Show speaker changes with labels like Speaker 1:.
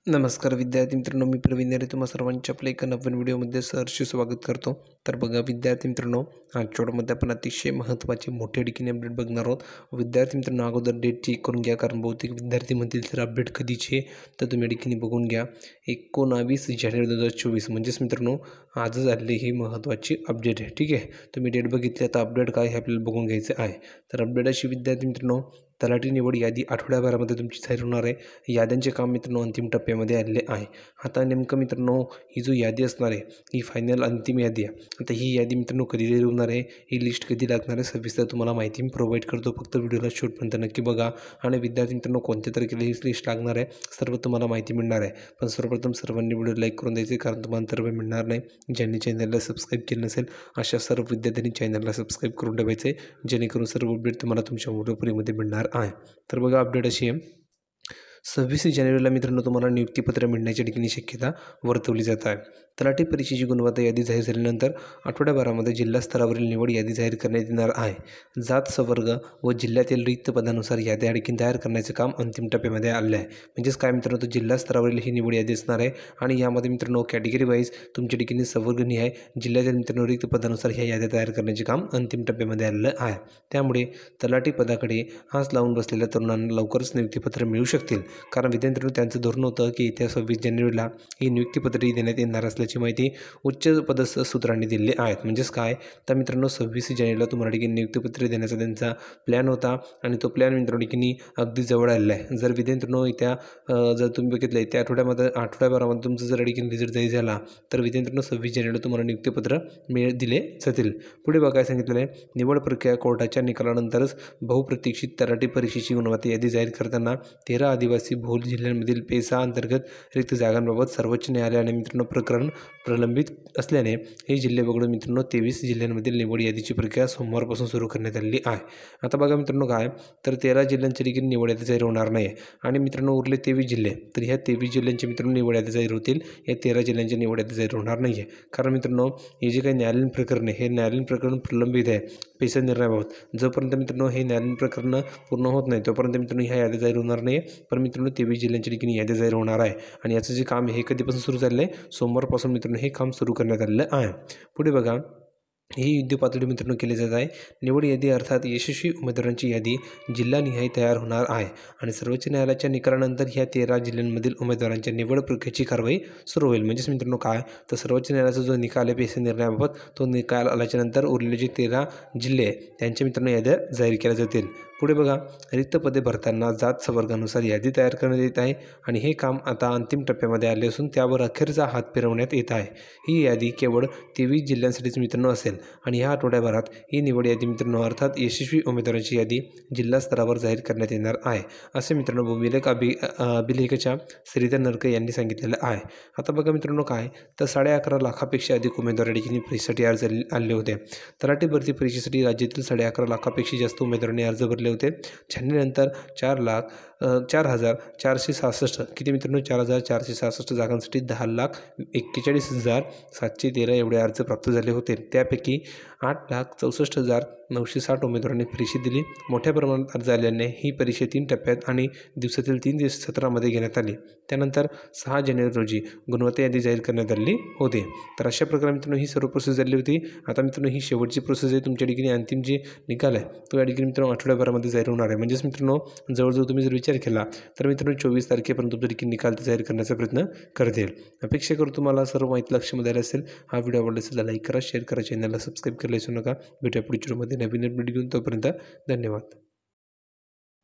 Speaker 1: नमस्कार विद्यार्थी मित्रांनो, मी प्रवीण नरे तुम्हा सर्वांच्या आपल्या एका नवीन व्हिडिओमध्ये सहर्ष स्वागत करतो। तर बघा विद्यार्थी मित्रांनो, आजच्या व्हिडिओमध्ये आपण अतिशय महत्त्वाचे मोठे डिकीने अपडेट बघणार आहोत। विद्यार्थी मित्रांनो, अगोदर डेट चेक करून घ्या, कारण बहुतेक विद्यार्थी म्हणतील सर अपडेट कधीचे, तर तुम्ही डिकीने बघून घ्या। 19 जानेवारी 2024 म्हणजेच मित्रांनो आजच आलेली ही महत्त्वाची अपडेट आहे। ठीक आहे, तुम्ही डेट बघितली, आता अपडेट काय हे आपल्याला बघून घ्यायचं आहे। तर अपडेट अशी विद्यार्थी मित्रांनो, तलाठी निवड यादी आठवड्याभरामध्ये तुमची जाहीर होणार आहे। याद्यांचे काम मित्रांनो अंतिम टप्प्यामध्ये आलेले आहे। आता नेमकं मित्रांनो ही जो यादी असणार आहे ही फायनल अंतिम यादी आहे। आता ही यादी मित्रांनो कधी जाहीर होणार आहे, ही लिस्ट कधी लागणार आहे, सविस्तर तुम्हाला माहिती मी प्रोव्हाइड करतो। फक्त व्हिडिओला शेवटपर्यंत नक्की बघा। आणि विद्यार्थी मित्रांनो, कोणत्या तारखेला ही लिस्ट लागणार आहे सर्व तुम्हाला माहिती मिळणार आहे। पण सर्वप्रथम सर्वांनी व्हिडिओ लाईक करून द्यायचे, कारण तुम्हाला सर्व मिळणार नाही। ज्यांनी चॅनलला सबस्क्राईब केलं नसेल अशा सर्व विद्यार्थ्यांनी चॅनलला सबस्क्राईब करून ठेवायचे, जेणेकरून सर्व अपडेट तुम्हाला तुमच्या व्हिडिओमध्ये मिळणार आहे। तर बघा अपडेट अशी आहे, 26 जानेवारीला मित्रांनो तुम्हाला नियुक्तीपत्र मिळण्याची ठिकाणी शक्यता वर्तवली जात आहे। तलाठी परीक्षेची गुणवत्ता यादी जाहीर झाल्यानंतर आठवड्याभरामध्ये जिल्हा स्तरावरील निवड यादी जाहीर करण्यात येणार आहे। जात संवर्ग व जिल्ह्यातील रिक्त पदानुसार याद्या आणखी तयार करण्याचे काम अंतिम टप्प्यामध्ये आले आहे। म्हणजेच काय मित्रांनो, तर जिल्हा स्तरावरील ही निवड यादी असणार आहे आणि यामध्ये मित्रांनो कॅटेगरी वाईज तुमच्या ठिकाणी संवर्गनिहाय जिल्ह्यातील मित्रांनो रिक्त पदानुसार ह्या याद्या तयार करण्याचे काम अंतिम टप्प्यामध्ये आलेलं आहे। त्यामुळे तलाठी पदाकडे आस लावून बसलेल्या तरुणांना लवकरच नियुक्तीपत्र मिळू शकतील, कारण विद्यार्थ्यांनी त्यांचं धोरण होतं की येत्या 26 जानेवारीला ही नियुक्तीपत्रे देण्यात येणार असल्याची माहिती उच्च पदस्थ सूत्रांनी दिली आहेत। म्हणजेच काय तर मित्रांनो 26 जानेवारीला तुम्हाला ठिकाणी नियुक्तीपत्रे देण्याचा त्यांचा प्लॅन होता आणि तो प्लॅन मित्रांनो ठिकाणी अगदी जवळ आलेला आहे। जर विद्यार्थ्यांनो जर तुम्ही बघितलं त्या आठवड्याभरामध्ये तुमचं जर ठिकाणी रिझल्ट जाहीर झाला तर विद्यार्थ्यांनो 26 जानेवारीला तुम्हाला नियुक्तीपत्र दिले जातील। पुढे बघा काय सांगितलेलं आहे, निवड प्रक्रिया कोर्टाच्या निकालानंतरच बहुप्रतीक्षित तलाठी परीक्षेची गुणवत्ता यादी जाहीर करताना 13 आदिवासी बहुल जिल्ह्यांमधील पेसा अंतर्गत रिक्त जागांबाबत सर्वोच्च न्यायालयाने मित्रांनो प्रकरण प्रलंबित असल्याने हे जिल्हे वगळून मित्रांनो 23 जिल्ह्यांमधील निवड यादीची प्रक्रिया सोमवारपासून सुरू करण्यात आलेली आहे। आता बघा मित्रांनो काय तर 13 जिल्ह्यांची देखील निवड यादी जाहीर होणार नाही आणि मित्रांनो उरले 23 जिल्हे, तर ह्या 23 जिल्ह्यांची मित्रांनो निवड यादी जाहीर होतील। या 13 जिल्ह्यांची निवड यादी जाहीर होणार नाही आहे, कारण मित्रांनो हे जे काही न्यायालयीन प्रकरण आहे हे न्यायालयीन प्रकरण प्रलंबित आहे पेसा निर्णयाबाबत। जोपर्यंत मित्रांनो हे न्यायालयीन प्रकरण पूर्ण होत नाही तोपर्यंत मित्रांनो ह्या यादी जाहीर होणार नाही आहे। पण मित्रांनो 23 जिल्ह्यांची ठिकाणी यादी जाहीर होणार आहे आणि याचं जे काम आहे हे कधीपासून सुरू झालेलं आहे, सोमवारपासून मित्रांनो हे काम सुरू करण्यात आलेलं आहे। पुढे बघा ही युद्ध पातळी मित्रांनो केली जात आहे। निवड यादी अर्थात यशस्वी उमेदवारांची यादी जिल्हानिहाय तयार होणार आहे आणि सर्वोच्च न्यायालयाच्या निकालानंतर ह्या 13 जिल्ह्यांमधील उमेदवारांच्या निवड प्रक्रियेची कारवाई सुरू होईल। म्हणजेच मित्रांनो काय तर सर्वोच्च न्यायालयाचा जो निकाल आहे पेसा निर्णयाबाबत तो निकाल आल्याच्यानंतर उरलेले जे 13 जिल्हे त्यांच्या मित्रांनो याद्या जाहीर केल्या जातील। पुढे बघा रिक्त पदे भरताना जात संवर्गानुसार यादी तयार करण्यात येत आहे आणि हे काम आता अंतिम टप्प्यामध्ये आले असून त्यावर अखेरचा हात फिरवण्यात येत आहे। ही यादी केवळ 23 जिल्ह्यांसाठीच मित्रांनो असेल आणि ह्या आठवड्याभरात ही निवड यादी मित्रांनो अर्थात यशस्वी उमेदवारांची यादी जिल्हा स्तरावर जाहीर करण्यात येणार आहे, असे मित्रांनो भूमिलेख अभिलेखच्या श्रीधर नरके यांनी सांगितलेलं आहे। आता बघा मित्रांनो काय तर 11.5 लाखापेक्षा अधिक उमेदवार ठिकाणी परीक्षेसाठी अर्ज आले होते। तलाठी भरती परीक्षेसाठी राज्यातील 11.5 लाखापेक्षा जास्त उमेदवारांनी अर्ज भरले होते। छाननीनंतर 4,466 किती मित्रांनो 4,466 जागांसाठी 10,41,713 एवढे अर्ज प्राप्त झाले होते। त्यापैकी 8,64,960 उमेदवारांनी परीक्षा दिली। मोठ्या प्रमाणात अर्ज आल्याने ही परीक्षा 3 टप्प्यात आणि दिवसातील 3 सत्रामध्ये घेण्यात आली। त्यानंतर 6 जानेवारी रोजी गुणवत्ता यादी जाहीर करण्यात आली होती। तर अशा प्रकारे मित्रांनो ही सर्व प्रोसेस झाली होती। आता मित्रांनो ही शेवटची प्रोसेस आहे, तुमच्या ठिकाणी अंतिम जे निकाल आहे तो या ठिकाणी मित्रांनो आठवड्याभरामध्ये जाहीर होणार आहे। म्हणजेच मित्रांनो जवळजवळ तुम्ही जर विचार केला तर मित्रांनो 24 तारखेपर्यंत तुमच्या ठिकाणी निकाल जाहीर करण्याचा प्रयत्न करतील। अपेक्षा करू तुम्हाला सर्व माहिती लक्षामध्ये आली असेल। हा व्हिडिओ आवडला असेल लाईक करा, शेअर करा, चॅनलला सबस्क्राईब करायला विसरू नका। भेटूया पुढच्या व्हिडिओमध्ये नवीन अपडेट घेऊन, तोपर्यंत धन्यवाद।